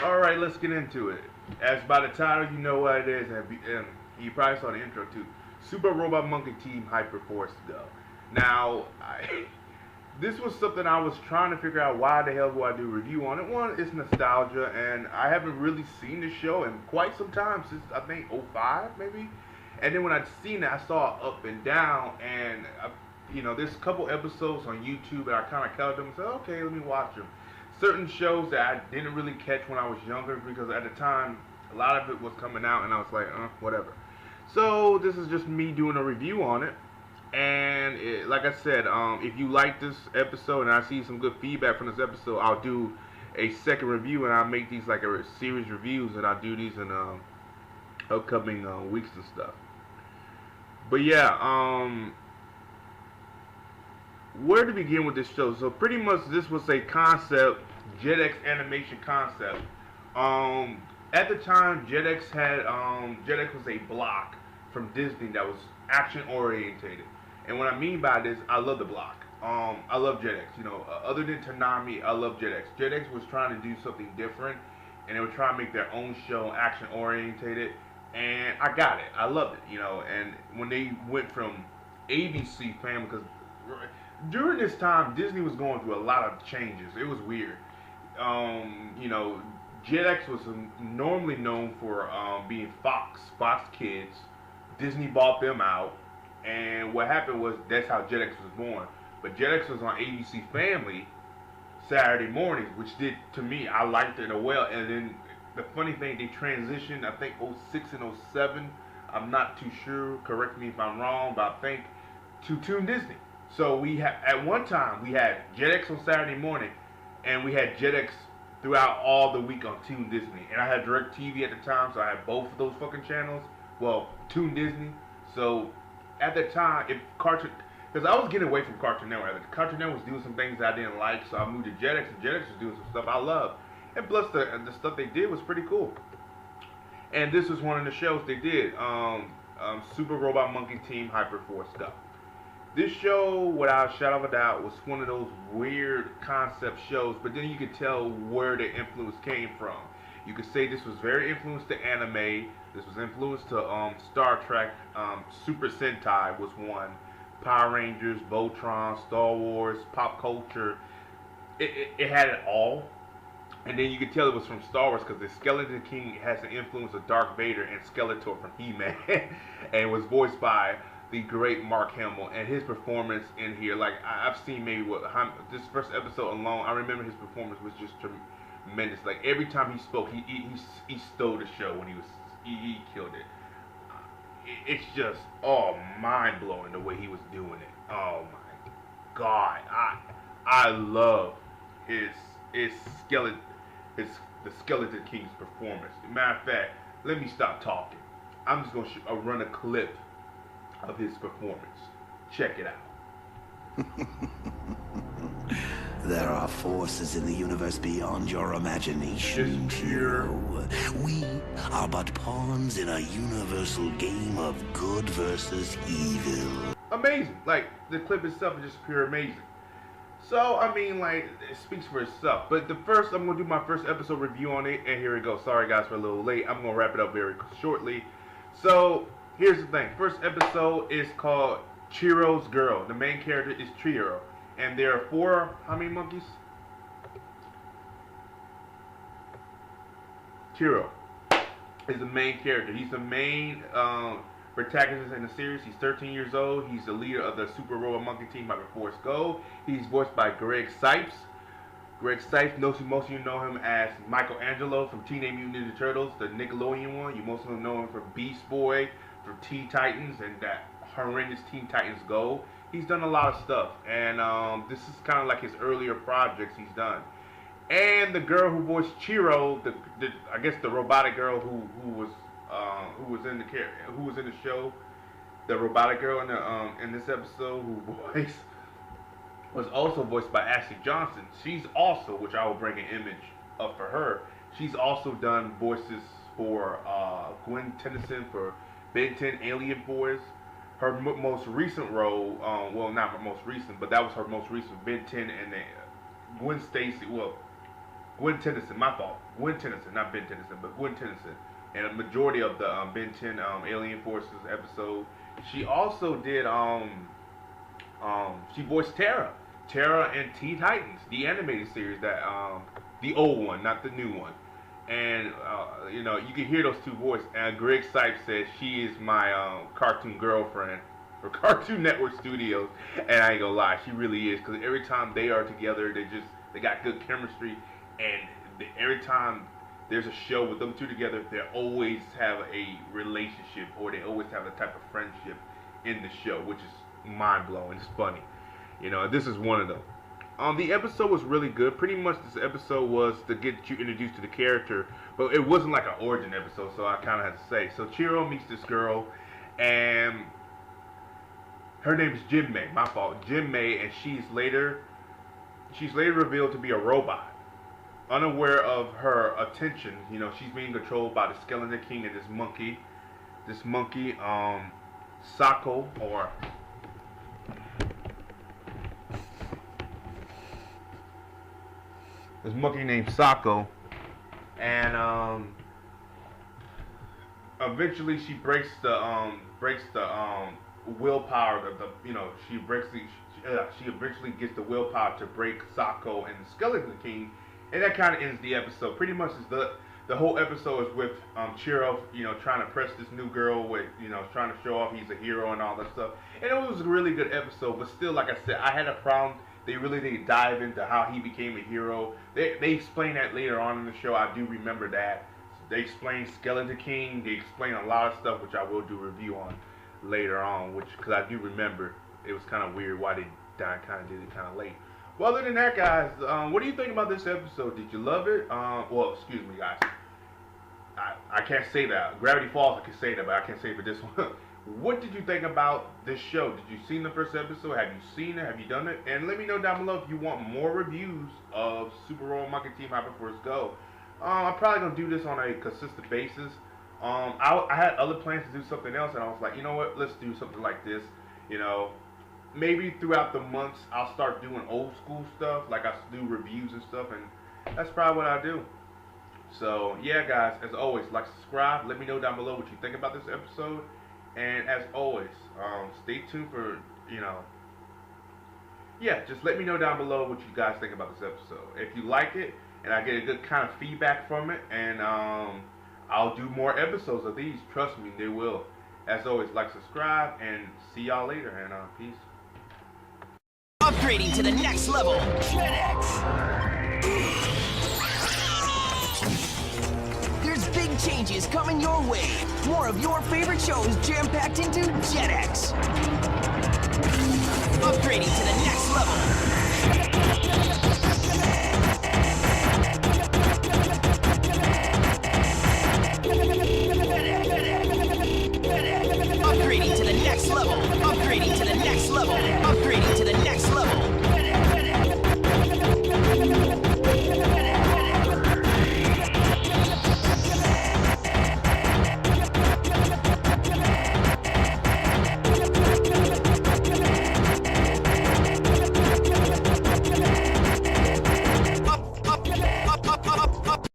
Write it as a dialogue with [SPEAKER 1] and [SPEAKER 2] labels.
[SPEAKER 1] Alright, let's get into it. As by the title, you know what it is, and you probably saw the intro too. Super Robot Monkey Team HyperFoce Go. Now, this was something I was trying to figure out why the hell do I do a review on it. One, it's nostalgia, and I haven't really seen the show in quite some time, since I think '05 maybe. And then when I'd seen it, I saw up and down, and there's a couple episodes on YouTube, and I kind of counted them and said, okay, let me watch them. Certain shows that I didn't really catch when I was younger, because at the time, a lot of it was coming out, and I was like, whatever. So this is just me doing a review on it. And like I said, if you like this episode and I see some good feedback from this episode, I'll do a second review, and I'll make these like a series reviews, and I'll do these in upcoming weeks and stuff. But yeah, where to begin with this show? So pretty much this was a concept, JetX animation concept. At the time, JetX JetX was a block from Disney that was action orientated. And what I mean by this, I love the block. I love JetX. Other than Tanami, I love JetX. JetX was trying to do something different, and they were trying to make their own show action orientated. And I got it. I loved it. And when they went from ABC family, because during this time Disney was going through a lot of changes. It was weird. JetX was normally known for being Fox Kids. Disney bought them out, and what happened was that's how JetX was born. But JetX was on ABC Family Saturday mornings, which did to me, I liked it well. And then the funny thing, they transitioned, I think '06 and '07. I'm not too sure. Correct me if I'm wrong, but I think to Toon Disney. So at one time we had JetX on Saturday morning, and we had JetX throughout all the week on Toon Disney. And I had DirecTV at the time, so I had both of those fucking channels. Well, Toon Disney. So at the time, if Cartoon, because I was getting away from Cartoon Network. Cartoon Network was doing some things that I didn't like, so I moved to JetX, and JetX was doing some stuff I loved. And plus, the stuff they did was pretty cool. And this was one of the shows they did. Super Robot Monkey Team HyperFoce Go. This show, without a shadow of a doubt, was one of those weird concept shows, but then you could tell where the influence came from. You could say this was very influenced to anime. This was influenced to Star Trek. Super Sentai was one. Power Rangers, Voltron, Star Wars, pop culture. It had it all. And then you could tell it was from Star Wars, because the Skeleton King has the influence of Darth Vader and Skeletor from He-Man. And it was voiced by the great Mark Hamill, and his performance in here, like I've seen maybe this first episode alone, I remember his performance was just tremendous. Like every time he spoke, he stole the show when he killed it. It's just mind blowing the way he was doing it. Oh my God, I love his skeleton the Skeleton King's performance. Matter of fact, let me stop talking. I'm just gonna run a clip of his performance. Check it out.
[SPEAKER 2] There are forces in the universe beyond your imagination, hero. We are but pawns in a universal game of good versus evil.
[SPEAKER 1] Amazing. Like, the clip itself is just pure amazing. So, I mean, like, it speaks for itself. But I'm going to do my first episode review on it, and here we go. Sorry, guys, for a little late. I'm going to wrap it up very shortly. So, here's the thing. First episode is called Chihiro's Girl. The main character is Chihiro. And there are four, how many monkeys? Chihiro is the main character. He's the main protagonist in the series. He's 13 years old. He's the leader of the Super Robot Monkey Team HyperFoce Go. He's voiced by Greg Cipes. Greg Cipes, most of you know him as Michelangelo from Teenage Mutant Ninja Turtles, the Nickelodeon one. You most of them know him from Beast Boy, from Teen Titans, and that horrendous Teen Titans Go. He's done a lot of stuff, and this is kind of like his earlier projects he's done. And the girl who voiced Chihiro, I guess the robotic girl who was in the show, the robotic girl in this episode who was also voiced by Ashley Johnson. She's also, which I will bring an image up for her. She's also done voices for Gwen Tennyson for Ben 10 Alien Boys. Her most recent role, well, not her most recent, but that was her most recent, Ben 10 and Gwen Stacy. Well, Gwen Tennyson, my fault. Gwen Tennyson, not Ben Tennyson, but Gwen Tennyson. And a majority of the Ben 10 Alien Forces episode. She also did she voiced Terra. Terra and Teen Titans, the animated series that the old one, not the new one. And you know, you can hear those two voices. And Greg Sipes says she is my cartoon girlfriend for Cartoon Network Studios. And I ain't gonna lie, she really is, because every time they are together, they got good chemistry. And every time there's a show with them two together, they always have a relationship, or they always have a type of friendship in the show, which is mind blowing. It's funny, you know. This is one of them. The episode was really good. Pretty much this episode was to get you introduced to the character, but it wasn't like an origin episode, so I kind of had to say. So Chiro meets this girl, and her name is Jim May. My fault, Jim May, and she's later revealed to be a robot. Unaware of her attention, you know, she's being controlled by the Skeleton King and this monkey, Sako, or this monkey named Sako, and eventually she breaks the willpower. She eventually gets the willpower to break Sako and the Skeleton King. And that kind of ends the episode. Pretty much is the whole episode is with Chiro, you know, trying to press this new girl with, you know, trying to show off he's a hero and all that stuff. And it was a really good episode, but still, like I said, I had a problem. They really didn't dive into how he became a hero. They explain that later on in the show. I do remember that. They explain Skeleton King. They explain a lot of stuff, which I will do a review on later on, because I do remember it was kind of weird why they kind of did it kind of late. Well, other than that, guys, what do you think about this episode? Did you love it? Well, excuse me, guys. I can't say that. Gravity Falls, I can say that, but I can't say for this one. What did you think about this show? Did you see the first episode? Have you seen it? Have you done it? And let me know down below if you want more reviews of Super Royal Monkey Team HyperFoce Go. I'm probably going to do this on a consistent basis. I had other plans to do something else, and I was like, you know what? Let's do something like this, you know. Maybe throughout the months, I'll start doing old school stuff, like I do reviews and stuff, and that's probably what I do. So, yeah, guys, as always, like, subscribe. Let me know down below what you think about this episode. And as always, stay tuned for, you know, yeah, just let me know down below what you guys think about this episode. If you like it, and I get a good kind of feedback from it, and I'll do more episodes of these. Trust me, they will. As always, like, subscribe, and see y'all later, and peace.
[SPEAKER 3] Upgrading to the next level. JetX! There's big changes coming your way. More of your favorite shows jam-packed into JetX. Upgrading to the next level.